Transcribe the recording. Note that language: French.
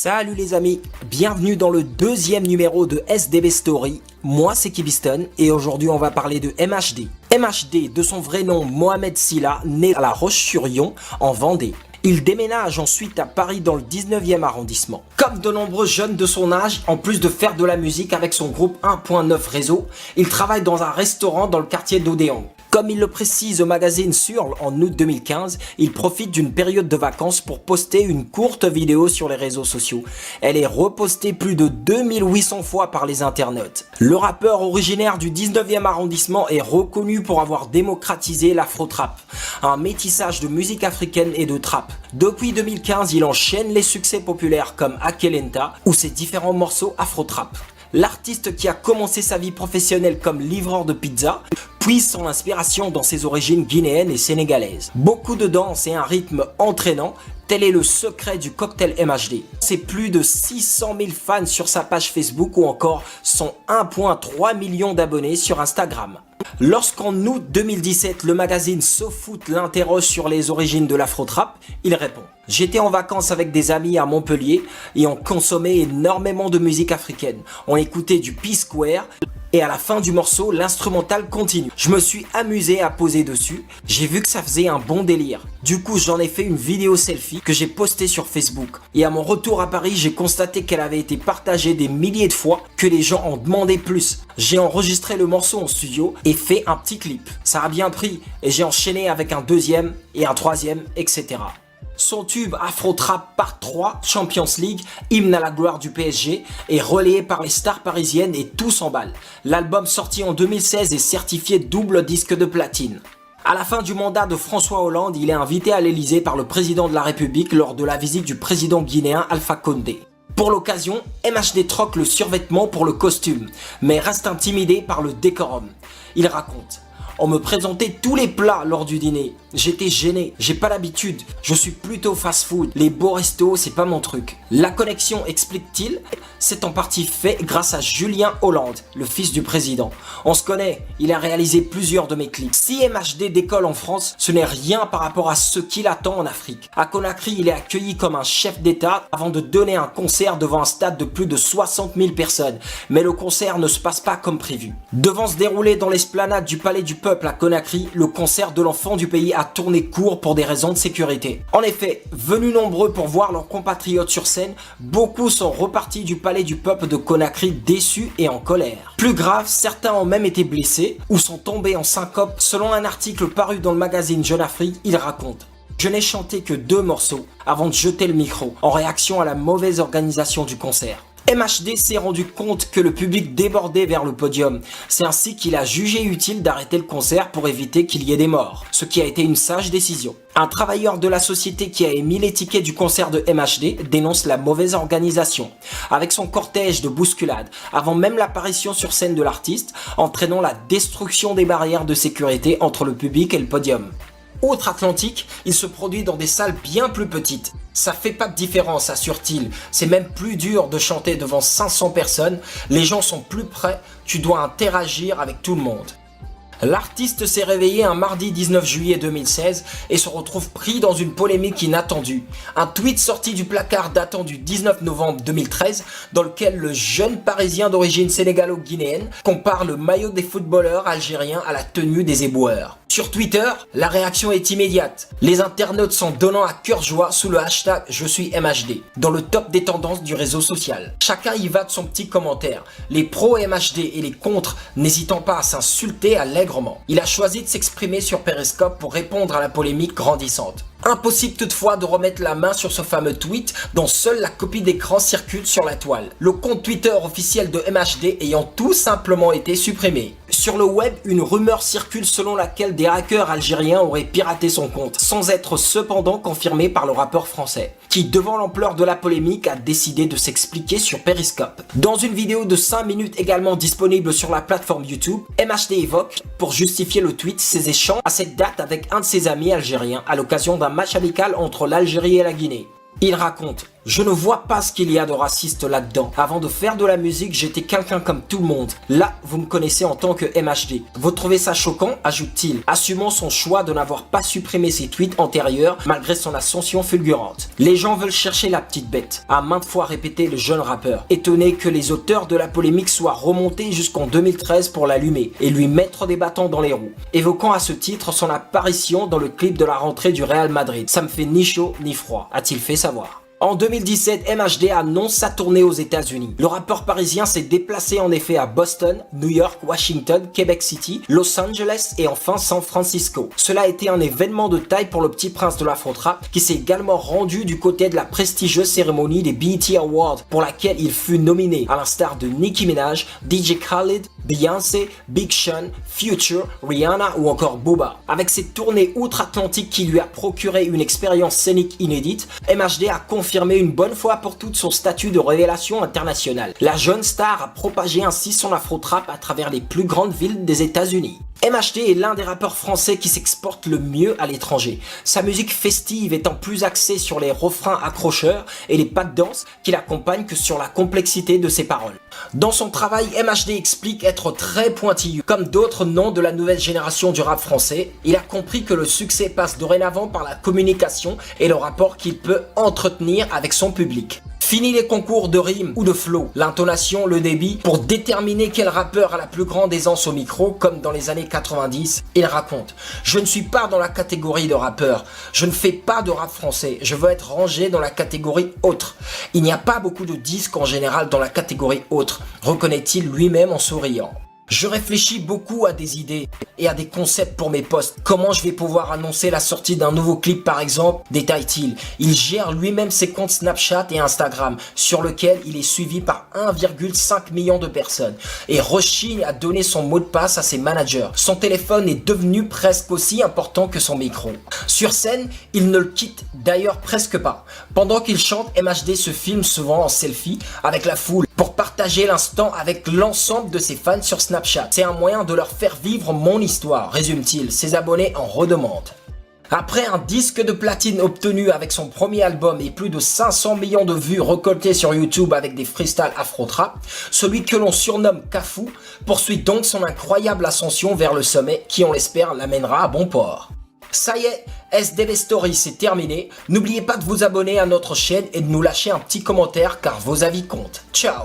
Salut les amis, bienvenue dans le deuxième numéro de SDB Story. Moi c'est Kibiston et aujourd'hui on va parler de MHD. MHD, de son vrai nom Mohamed Silla, né à La Roche-sur-Yon en Vendée. Il déménage ensuite à Paris dans le 19e arrondissement. Comme de nombreux jeunes de son âge, en plus de faire de la musique avec son groupe 1.9 Réseau, il travaille dans un restaurant dans le quartier d'Odéon. Comme il le précise au magazine Surl en août 2015, il profite d'une période de vacances pour poster une courte vidéo sur les réseaux sociaux. Elle est repostée plus de 2800 fois par les internautes. Le rappeur originaire du 19e arrondissement est reconnu pour avoir démocratisé l'afro-trap, un métissage de musique africaine et de trap. Depuis 2015, il enchaîne les succès populaires comme Akelenta ou ses différents morceaux afro-trap. L'artiste qui a commencé sa vie professionnelle comme livreur de pizza puise son inspiration dans ses origines guinéennes et sénégalaises. Beaucoup de danse et un rythme entraînant, tel est le secret du cocktail MHD. C'est plus de 600 000 fans sur sa page Facebook ou encore son 1,3 million d'abonnés sur Instagram. Lorsqu'en août 2017, le magazine SoFoot l'interroge sur les origines de l'afro-trap, il répond « J'étais en vacances avec des amis à Montpellier et on consommait énormément de musique africaine. On écoutait du P-Square et à la fin du morceau, l'instrumental continue. Je me suis amusé à poser dessus, j'ai vu que ça faisait un bon délire. Du coup, j'en ai fait une vidéo selfie que j'ai postée sur Facebook. Et à mon retour à Paris, j'ai constaté qu'elle avait été partagée des milliers de fois, que les gens en demandaient plus. J'ai enregistré le morceau en studio et fait un petit clip. Ça a bien pris et j'ai enchaîné avec un deuxième et un troisième, etc. Son tube Afro Trap Part 3, Champions League, hymne à la gloire du PSG, est relayé par les stars parisiennes et tout s'emballe. L'album sorti en 2016 est certifié double disque de platine. À la fin du mandat de François Hollande, il est invité à l'Elysée par le président de la République lors de la visite du président guinéen Alpha Condé. Pour l'occasion, MHD troque le survêtement pour le costume, mais reste intimidé par le décorum. Il raconte: on me présentait tous les plats lors du dîner. J'étais gêné, j'ai pas l'habitude, je suis plutôt fast-food. Les beaux restos, c'est pas mon truc. La connexion, explique-t-il, c'est en partie fait grâce à Julien Hollande, le fils du président. On se connaît, il a réalisé plusieurs de mes clips. Si MHD décolle en France, ce n'est rien par rapport à ce qu'il attend en Afrique. À Conakry, il est accueilli comme un chef d'État avant de donner un concert devant un stade de plus de 60 000 personnes. Mais le concert ne se passe pas comme prévu. Devant se dérouler dans l'esplanade du Palais du Peuple à Conakry, le concert de l'enfant du pays a tourné court pour des raisons de sécurité. En effet, venus nombreux pour voir leurs compatriotes sur scène, beaucoup sont repartis du Palais du Peuple de Conakry déçus et en colère. Plus grave, certains ont même été blessés ou sont tombés en syncope. Selon un article paru dans le magazine Jeune Afrique, il raconte: je n'ai chanté que 2 morceaux avant de jeter le micro, en réaction à la mauvaise organisation du concert. MHD s'est rendu compte que le public débordait vers le podium. C'est ainsi qu'il a jugé utile d'arrêter le concert pour éviter qu'il y ait des morts, ce qui a été une sage décision. Un travailleur de la société qui a émis les tickets du concert de MHD dénonce la mauvaise organisation, avec son cortège de bousculades, avant même l'apparition sur scène de l'artiste, entraînant la destruction des barrières de sécurité entre le public et le podium. Outre-Atlantique, il se produit dans des salles bien plus petites. Ça fait pas de différence, assure-t-il. C'est même plus dur de chanter devant 500 personnes. Les gens sont plus près, tu dois interagir avec tout le monde. L'artiste s'est réveillé un mardi 19 juillet 2016 et se retrouve pris dans une polémique inattendue. Un tweet sorti du placard datant du 19 novembre 2013 dans lequel le jeune parisien d'origine sénégalo-guinéenne compare le maillot des footballeurs algériens à la tenue des éboueurs. Sur Twitter, la réaction est immédiate. Les internautes sont donnant à cœur joie sous le hashtag Je suis MHD, dans le top des tendances du réseau social. Chacun y va de son petit commentaire, les pros MHD et les contres n'hésitant pas à s'insulter allègrement. Il a choisi de s'exprimer sur Periscope pour répondre à la polémique grandissante. Impossible toutefois de remettre la main sur ce fameux tweet dont seule la copie d'écran circule sur la toile. Le compte Twitter officiel de MHD ayant tout simplement été supprimé. Sur le web, une rumeur circule selon laquelle des hackers algériens auraient piraté son compte, sans être cependant confirmé par le rappeur français, qui devant l'ampleur de la polémique a décidé de s'expliquer sur Periscope. Dans une vidéo de 5 minutes également disponible sur la plateforme YouTube, MHD évoque, pour justifier le tweet, ses échanges à cette date avec un de ses amis algériens à l'occasion d'un match amical entre l'Algérie et la Guinée. Il raconte: Je ne vois pas ce qu'il y a de raciste là-dedans. Avant de faire de la musique, j'étais quelqu'un comme tout le monde. Là, vous me connaissez en tant que MHD. Vous trouvez ça choquant? Ajoute-t-il, assumant son choix de n'avoir pas supprimé ses tweets antérieurs malgré son ascension fulgurante. Les gens veulent chercher la petite bête, a maintes fois répété le jeune rappeur, étonné que les auteurs de la polémique soient remontés jusqu'en 2013 pour l'allumer et lui mettre des bâtons dans les roues, évoquant à ce titre son apparition dans le clip de la rentrée du Real Madrid. Ça me fait ni chaud ni froid, a-t-il fait savoir. En 2017, MHD annonce sa tournée aux États-Unis. Le rappeur parisien s'est déplacé en effet à Boston, New York, Washington, Québec City, Los Angeles et enfin San Francisco. Cela a été un événement de taille pour le petit prince de l'Afro-Trap qui s'est également rendu du côté de la prestigieuse cérémonie des BET Awards pour laquelle il fut nominé à l'instar de Nicki Minaj, DJ Khaled, Beyoncé, Big Sean, Future, Rihanna ou encore Booba. Avec cette tournée outre-Atlantique qui lui a procuré une expérience scénique inédite, MHD a confirmé une bonne fois pour toutes son statut de révélation internationale. La jeune star a propagé ainsi son afro-trap à travers les plus grandes villes des États-Unis. MHD est l'un des rappeurs français qui s'exporte le mieux à l'étranger. Sa musique festive étant plus axée sur les refrains accrocheurs et les pas de danse qui l'accompagnent que sur la complexité de ses paroles. Dans son travail, MHD explique être très pointilleux. Comme d'autres noms de la nouvelle génération du rap français, il a compris que le succès passe dorénavant par la communication et le rapport qu'il peut entretenir avec son public. Fini les concours de rime ou de flow, l'intonation, le débit, pour déterminer quel rappeur a la plus grande aisance au micro, comme dans les années 90, il raconte « Je ne suis pas dans la catégorie de rappeur, je ne fais pas de rap français, je veux être rangé dans la catégorie autre. Il n'y a pas beaucoup de disques en général dans la catégorie autre », reconnaît-il lui-même en souriant. Je réfléchis beaucoup à des idées et à des concepts pour mes posts. Comment je vais pouvoir annoncer la sortie d'un nouveau clip par exemple, détaille-t-il. Il gère lui-même ses comptes Snapchat et Instagram, sur lequel il est suivi par 1,5 million de personnes et rechigne à donner son mot de passe à ses managers. Son téléphone est devenu presque aussi important que son micro. Sur scène, il ne le quitte d'ailleurs presque pas. Pendant qu'il chante, MHD se filme souvent en selfie avec la foule pour partager l'instant avec l'ensemble de ses fans sur Snapchat. C'est un moyen de leur faire vivre mon histoire, résume-t-il. Ses abonnés en redemandent. Après un disque de platine obtenu avec son premier album et plus de 500 millions de vues récoltées sur YouTube avec des freestyles afro-trap, celui que l'on surnomme Cafou poursuit donc son incroyable ascension vers le sommet qui, on l'espère, l'amènera à bon port. Ça y est, SDB Story c'est terminé. N'oubliez pas de vous abonner à notre chaîne et de nous lâcher un petit commentaire car vos avis comptent. Ciao!